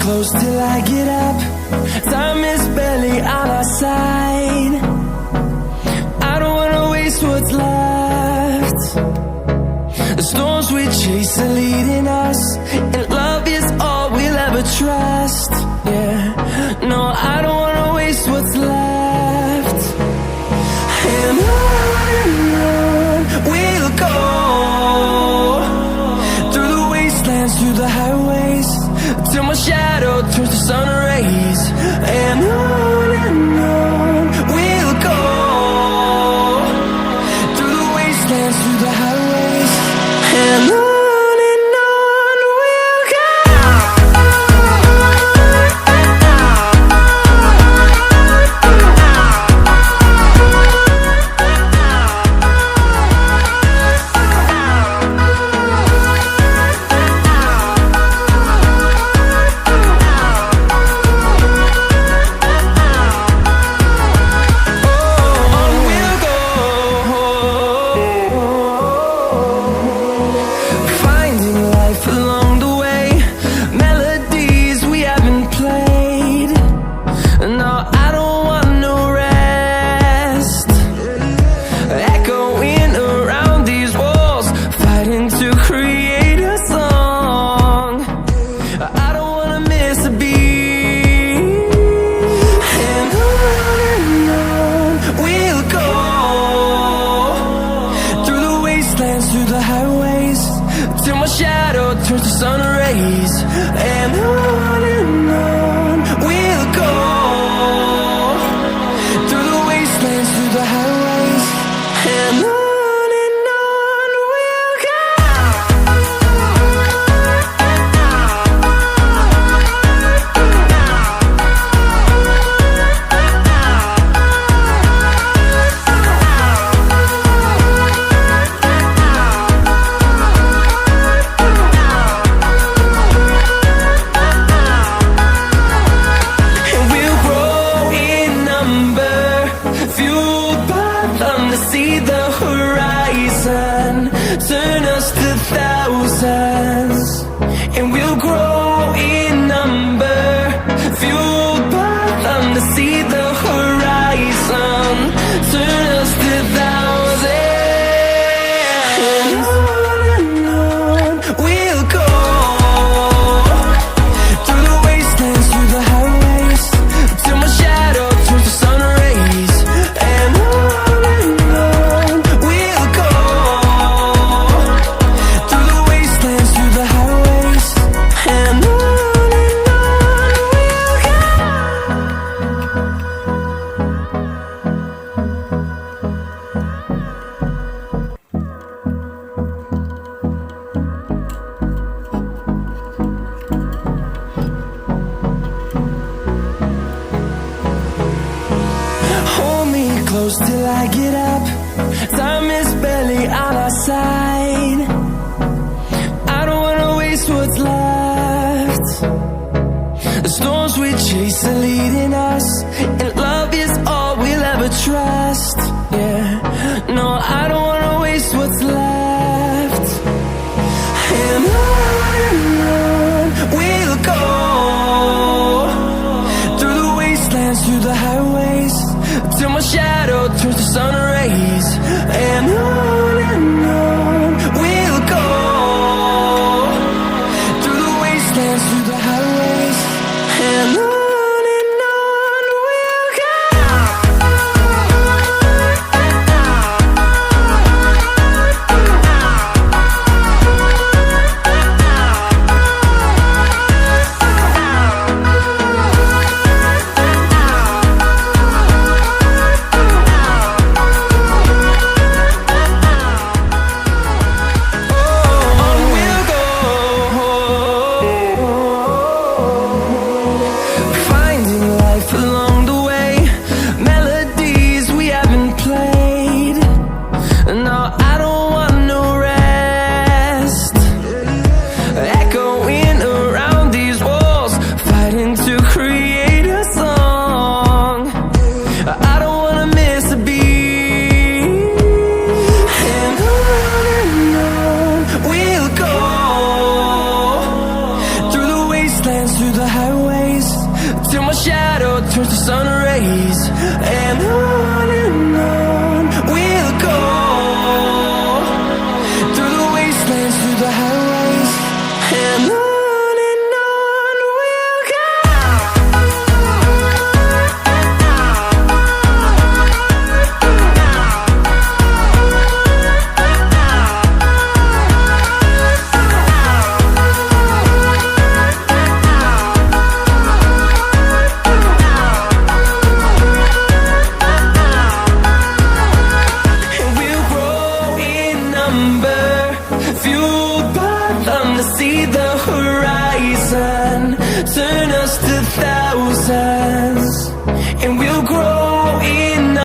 close till I get up. Time is barely on our side. I don't wanna waste what's left. The storms we chase are leading us, and love is all we'll ever trust. Yeah, no, I don't wanna waste what's left. And on we'll go, through the wastelands, through the highways, till my shadow turns to sun rays. And on we'll go, through the wastelands, through the highways, and on we'll go. Through the highways, till my shadow turns to sun rays. And on we'll go, through the wastelands, through the highways, and on we'll go. See the horizon, turn us to thousands, and we'll grow in number, fueled by them to see the horizon, turn us to thousands. And on we'll go, through the wastelands, through the highways, till my shadow turns to sun rays. And close till I get up. Time is barely on our side. I don't wanna waste what's left. The storms we chase are leading us, and love is all we'll ever trust. Yeah, no, I don't wanna waste what's left. And on we'll go, through the wastelands, through the highways, till my shadow turns to sun rays. And on we'll go, through the wastelands, through the highways, and on we'll go. turns to sun rays, and on we'll go, through the wastelands, through the highways, and on we'll go. Fueled by them to see the horizon, turn us to thousands, and we'll grow